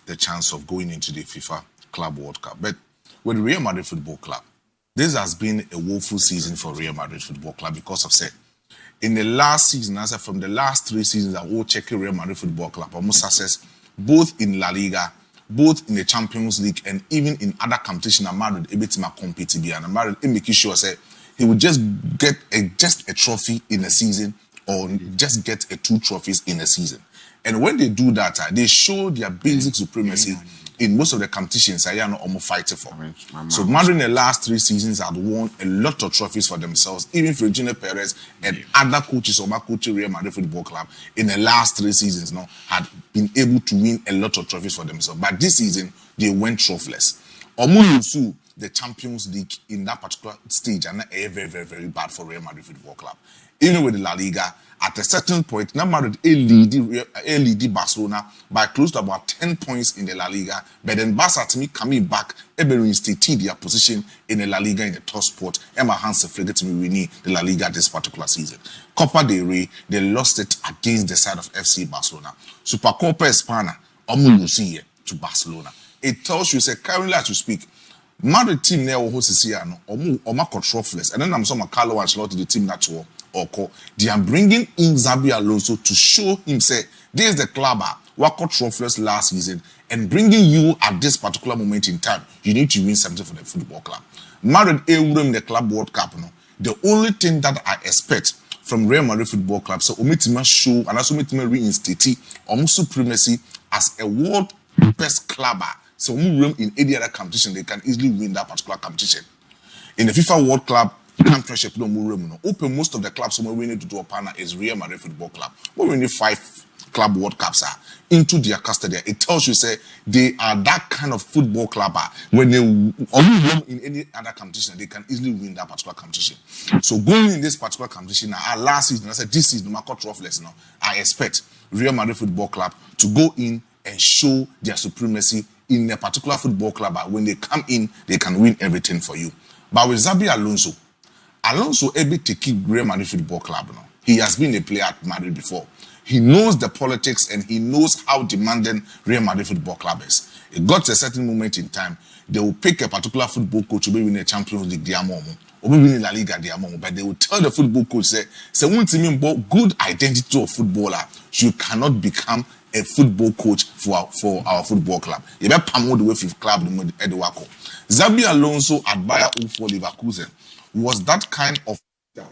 the chance of going into the FIFA Club World Cup. But with Real Madrid Football Club, this has been a woeful season for Real Madrid Football Club because of in the last season, as from the last 3 seasons, I will check Real Madrid Football Club almost success both in La Liga, both in the Champions League, and even in other competitions. Madrid able to compete and Madrid making sure he would just get just a trophy in a season or just get 2 trophies in a season. And when they do that, they show their basic supremacy in most of the competitions I am almost fighting for. So Madrid in the last 3 seasons had won a lot of trophies for themselves, even Florentino Perez and other coaches of my coaching Real Madrid Football Club in the last 3 seasons had been able to win a lot of trophies for themselves. But this season, they went trophyless. Omunusu, the Champions League in that particular stage, and very, very, very bad for Real Madrid Football Club. Even with the La Liga, at a certain point, now Madrid lead Barcelona by close to about 10 points in the La Liga. But then Barca to me coming back, reinstating their position in the La Liga in the top spot. Emma Hansen forget to me winning the La Liga this particular season. Copa del Rey, they lost it against the side of FC Barcelona. Supercopa España, Omunusi to Barcelona. It tells you, currently as you speak, Madrid team now hosts here no omo controllers, and then I'm some Carlo Ancelotti the team that they are bringing in Xabi Alonso to show him this is the club what got trophies last season, and bringing you at this particular moment in time, you need to win something for the football club. Madrid in the Club World Cup the only thing that I expect from Real Madrid Football Club so omitima show and also omitima reinstate supremacy as a world best club. So room in any other competition, they can easily win that particular competition. In the FIFA World Club Championship, open most of the clubs so we need to do a partner is Real Madrid Football Club. But we need 5 Club World Cups into their custody. It tells you they are that kind of football club when they only in any other competition, they can easily win that particular competition. So going in this particular competition last season, I said this season, no matter troughless now, I expect Real Madrid Football Club to go in and show their supremacy in a particular football club. When they come in, they can win everything for you. But with Xabi Alonso able to keep Real Madrid Football Club now. He has been a player at Madrid before. He knows the politics and he knows how demanding Real Madrid Football Club is. It got to a certain moment in time, they will pick a particular football coach who will win the Champions League, or will win La Liga, but they will tell the football coach, say one team good identity of footballer, you cannot become a football coach for our football club. You better promote the way for club the Xabi Alonso at Bayer 04 Leverkusen was that kind of.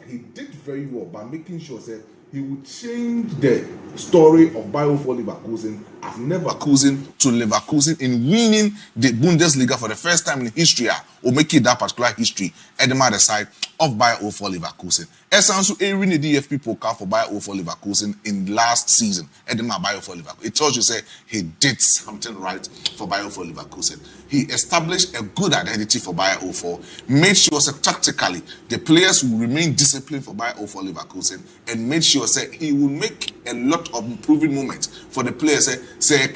He did very well by making sure that he would change the story of Bayer 04 Leverkusen as Leverkusen to Leverkusen in winning the Bundesliga for the first time in history, or making that particular history at the other side of Bayer 04 Leverkusen. Essentially, he win the DFB Pokal for Bayer 04 Leverkusen in last season at the Bayer 04 Leverkusen. It tells you he did something right for Bayer 04 Leverkusen. He established a good identity for Bayer 04, made sure tactically the players will remain disciplined for Bayer 04 Leverkusen, and made sure he will make a lot of improving moments for the players.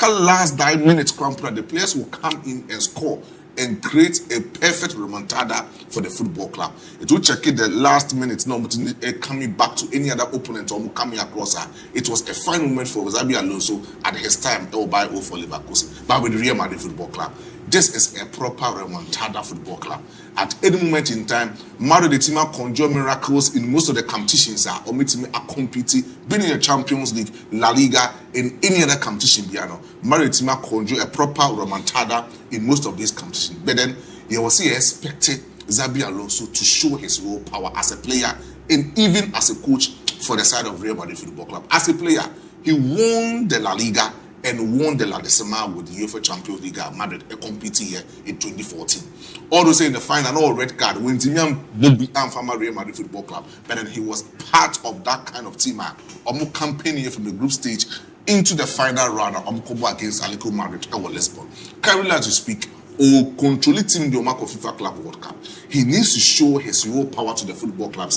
Last 9 minutes, the players will come in and score and create a perfect remontada for the football club. It will check it the last minutes, coming back to any other opponent or coming across her. It was a fine moment for Xabi Alonso at his time by 04 Leverkusen. But with the Real Madrid Football Club, this is a proper remontada football club. At any moment in time, Madrid the team conjure miracles in most of the competitions or are competing, being in the Champions League, La Liga, in any other competition. Madrid the team conjure a proper remontada in most of these competitions. But then he was expected Xabi Alonso to show his raw power as a player and even as a coach for the side of Real Madrid Football Club. As a player, he won the La Liga and won the La Decima with the UEFA Champions League at Madrid, a competing year in 2014. All those in the final, all red card, when Timian Bobby and Farmer Real Madrid Football Club, but then he was part of that kind of team, almost campaigning from the group stage into the final round of against Atletico Madrid or Lisbon. Currently, as you speak, or control team the Omako FIFA Club World Cup. He needs to show his real power to the football club,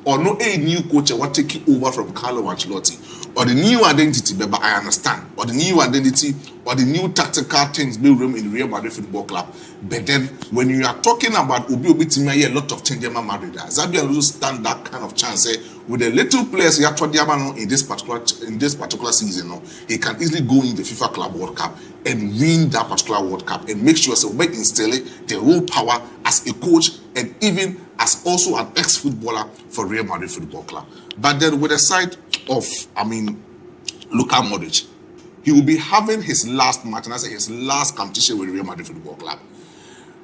or no a new coach what taking over from Carlo Ancelotti, or the new identity, but I understand, or the new identity, or the new tactical things build room in Real Madrid Football Club. But then when you are talking about Obi team, a lot of change in Madrid, Xabi Alonso stand that kind of chance, with the little players he had in this particular season, he can easily go in the FIFA Club World Cup and win that particular World Cup and make sure so we instill the raw power as a coach and even as also an ex-footballer for Real Madrid Football Club. But then with the side of, Luka Modric, he will be having his last match, and I say his last competition with Real Madrid Football Club.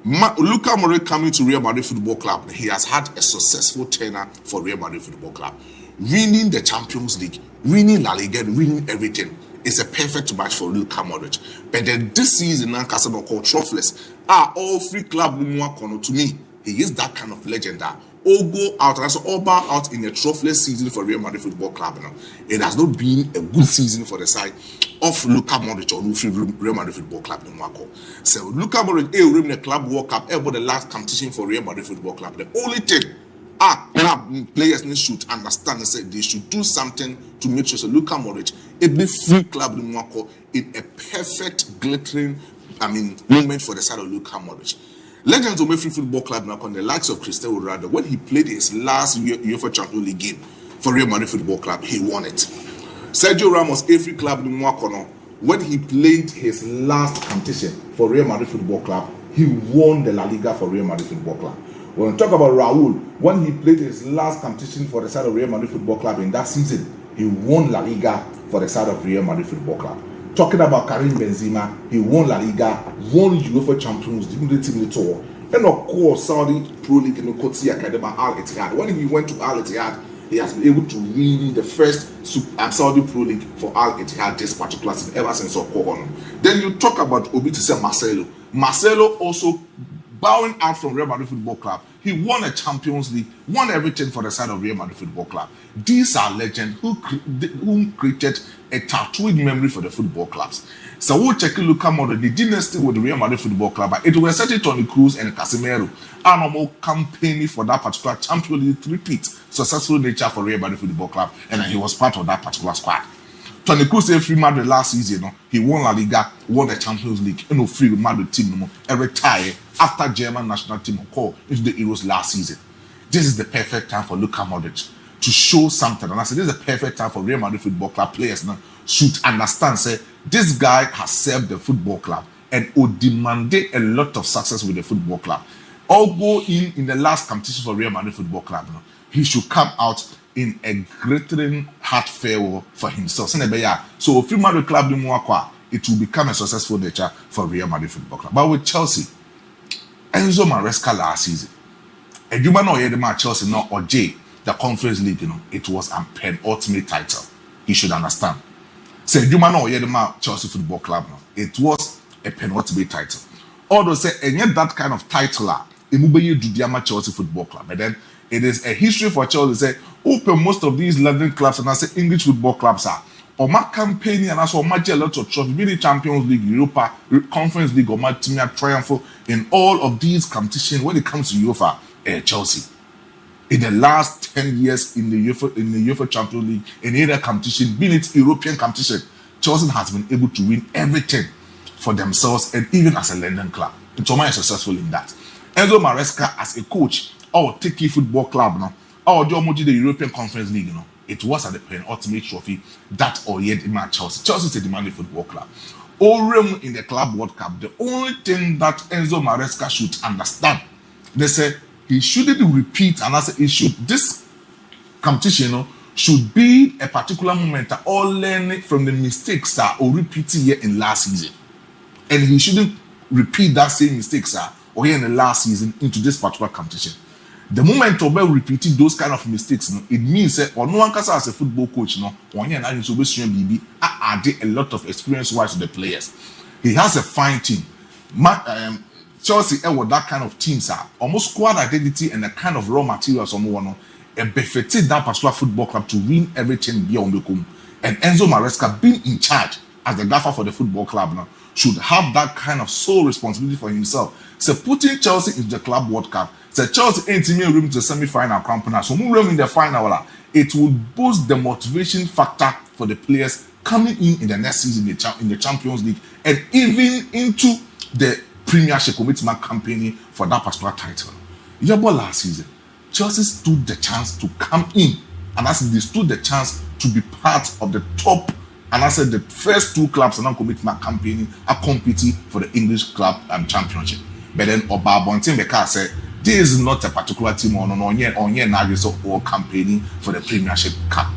Luka Modric coming to Real Madrid Football Club, he has had a successful tenure for Real Madrid Football Club. Winning the Champions League, winning La Liga, winning everything. It's a perfect match for Luka Modric. But then this season, Casano called trophyless. All three club to me, he is that kind of legend that all go out and all bow out in a trophyless season for Real Madrid Football Club. It has not been a good season for the side of Luka Modric or Real Madrid Football Club. So Luka Modric win the Club World Cup ever the last competition for Real Madrid Football Club. The only thing club players should understand is that they should do something to make sure so Luka Modric every free club in a perfect glittering moment for the side of Luka Modric. Legends of Free Football Club now on the likes of Cristiano Ronaldo, when he played his last UEFA Champions League game for Real Madrid Football Club, he won it. Sergio Ramos, every club in Mwakono, when he played his last competition for Real Madrid Football Club, he won the La Liga for Real Madrid Football Club. When we talk about Raul, when he played his last competition for the side of Real Madrid Football Club in that season, he won La Liga for the side of Real Madrid Football Club. Talking about Karim Benzema, he won La Liga, won UEFA Champions League tour, and of course Saudi Pro League in the Kotsi Academy Al Ittihad. When he went to Al Ittihad, he has been able to win the first Saudi Pro League for Al Ittihad this particular season ever since Okohono. Then you talk about Obi to say Marcelo. Marcelo also bowing out from Real Madrid Football Club. He won a Champions League, won everything for the side of Real Madrid Football Club. These are legends who created a tattooed memory for the football clubs. So we'll check Luka Modric, the dynasty with the Real Madrid Football Club. It was set Toni Kroos and Casemiro. Our normal campaigning for that particular Champions League repeat successful nature for Real Madrid Football Club, and he was part of that particular squad. Toni Kroos free Madrid last season, he won La Liga, won the Champions League, free Madrid team, and retired after German national team call into the Euros last season. This is the perfect time for Luka Modric to show something. And I said, this is the perfect time for Real Madrid Football Club players now should understand, say, this guy has served the football club and would demand a lot of success with the football club. Although in the last competition for Real Madrid Football Club, he should come out in a glittering heart farewell for himself. So if Real Madrid Club it will become a successful nature for Real Madrid Football Club. But with Chelsea, Enzo Maresca last season, and you might not hear the match Chelsea now or J, the Conference League, it was a penultimate title. He should understand. So you might not hear the match Chelsea Football Club now. It was a penultimate title. Although say, and yet that kind of title, it will be Chelsea Football Club. And then it is a history for Chelsea. Say, open most of these London clubs and I say English football clubs are. Or my campaign and also my a lot of trophies, be the Champions League, Europa, Conference League, or my team are triumphant in all of these competitions when it comes to UEFA, Chelsea. In the last 10 years in the UEFA Champions League, in either competition, being it European competition, Chelsea has been able to win everything for themselves and even as a London club. It's almost successful in that. Enzo Maresca as a coach, or Tiki Football Club, or the European Conference League, it was at the penultimate trophy that or yet in Chelsea. Chelsea is a demanding football club. Orem in the Club World Cup, the only thing that Enzo Maresca should understand, they say he shouldn't repeat, and I say this competition should be a particular moment or learn from the mistakes or repeating here in last season. And he shouldn't repeat that same mistakes or here in the last season into this particular competition. The moment Obe repeating those kind of mistakes, it means that or no one can as a football coach, one year and BB add a lot of experience wise to the players. He has a fine team. Chelsea with that kind of teams are almost squad identity and the kind of raw materials on one befitted that particular football club to win everything beyond the come. And Enzo Maresca being in charge as the gaffer for the football club now should have that kind of sole responsibility for himself. So putting Chelsea into the Club World Cup, so Chelsea ain't in room to the semi-final campaign. So move in the final, it will boost the motivation factor for the players coming in the next season in the Champions League and even into the Premiership commitment campaign for that particular title. Last season, Chelsea stood the chance to come in and I said they stood the chance to be part of the top. And I said the first 2 clubs are now committing a campaigning, are competing for the English club championship. But then Oba Bontin Beka said this is not a particular team on or campaigning for the Premiership Cup.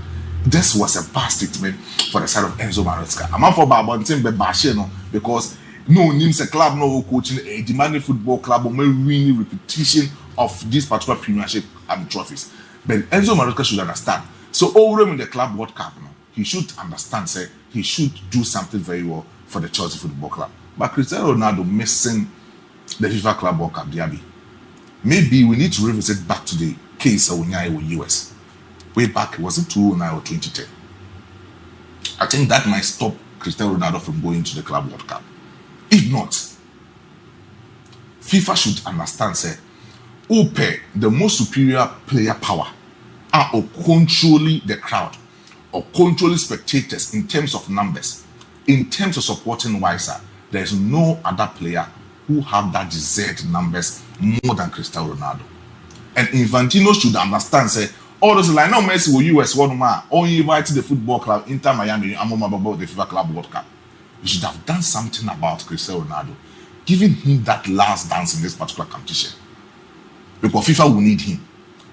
This was a bad statement for the side of Enzo Maresca. I'm not for Babontin Bebasheno because no names a club, no coaching a demanding football club or winning repetition of this particular Premiership trophies. But Enzo Maresca should understand. So over in the Club World Cup, he should understand, say he should do something very well for the Chelsea Football Club. But Cristiano Ronaldo missing the FIFA Club World Cup, DIABY. Maybe we need to revisit back to the case of Unyai with US. Way back, was it 2009 or 2010? I think that might stop Cristiano Ronaldo from going to the Club World Cup. If not, FIFA should understand, say, Ope, the most superior player power, are controlling the crowd or controlling spectators in terms of numbers, in terms of supporting wiser. There is no other player who have that desired numbers more than Cristiano Ronaldo. And Infantino should understand, say, all those like now Messi will US one man, only invited the football club Inter Miami, about the FIFA Club World Cup. You should have done something about Cristiano Ronaldo, giving him that last dance in this particular competition. Because FIFA will need him.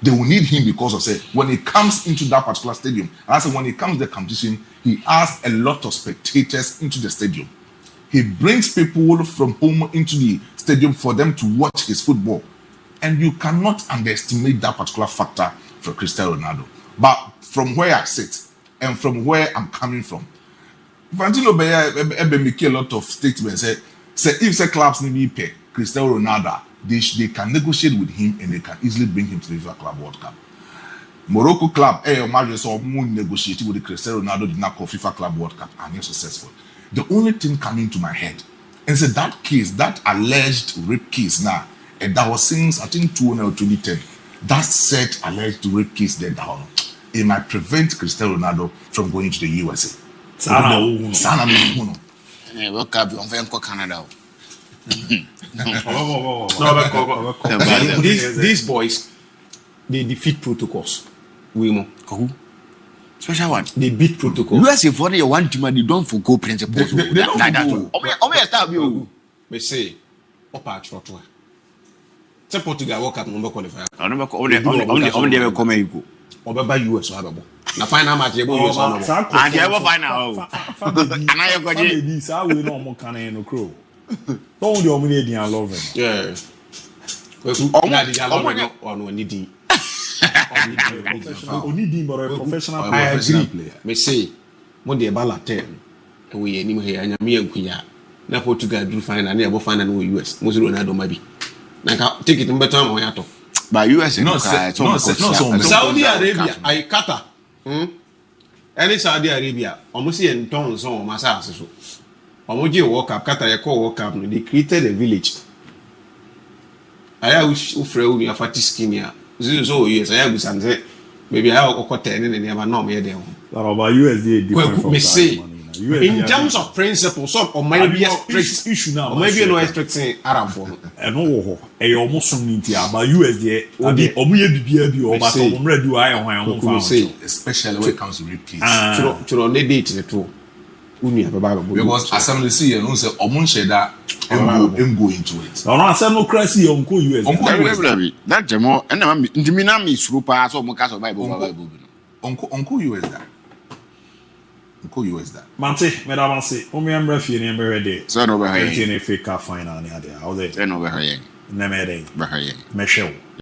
They will need him because of, say, when he comes into that particular stadium, and I said when he comes to the competition, he asks a lot of spectators into the stadium. He brings people from home into the stadium for them to watch his football. And you cannot underestimate that particular factor for Cristiano Ronaldo. But from where I sit and from where I'm coming from, Infantino make a lot of statements. Say if the clubs need to pay Cristiano Ronaldo, they can negotiate with him and they can easily bring him to the FIFA Club World Cup. Morocco club, Maresca negotiated with the Cristiano Ronaldo did not call FIFA Club World Cup and you're successful. The only thing coming to my head is that case, that alleged rape case now, and that was since I think 2010. That said alleged rape case there down. It might prevent Cristiano Ronaldo from going to the USA. Sana World Cup on Canada. These boys, they defeat protocols. Special one. They beat protocol. USA for the one team and they don't forgo principles. They don't that. They say, Opa Chotwa. Say Portugal World Cup number qualifier. Only ever come and go. Oba US or Ababo. Now final match, you go US or Ababo. And you ever find out. And I got this. I will not more can no crow. Don't you mean I love him? Yeah. Only but a professional I agree. Me say, when the ball at 10, we any here and me and Kuya. Now Portugal do fine and never find an US. Most Ronaldo maybe. Now take it in better on Yato. By US, no, Saudi Arabia, I Qatar. Any Saudi Arabia, almost in tons on Masas. Omoji World Cup, Qatar, World Cup, they created a village. I wish Ufre we are fatty skinny. So yes, I have say maybe I have a 10 and never know me there. About USD different from say in terms of principle, some or maybe issue now, or maybe no expecting Arab for and no, a almost something about USD or the Omuya or but Omre do I say, especially when it comes to repeats. To only date the two. Because assembly see and say Omun Sheda and go into it. No, I said no crazy Uncle US. That Jamo and I'm Jiminami Srupa, so Mocas of Bible. Uncle US that. Uncle US that. Mante, Madame say, Omiam Refi and Berede. Son over here. In a fake car final near there. How they? Then over here. Nemede. Bahaye. Michelle.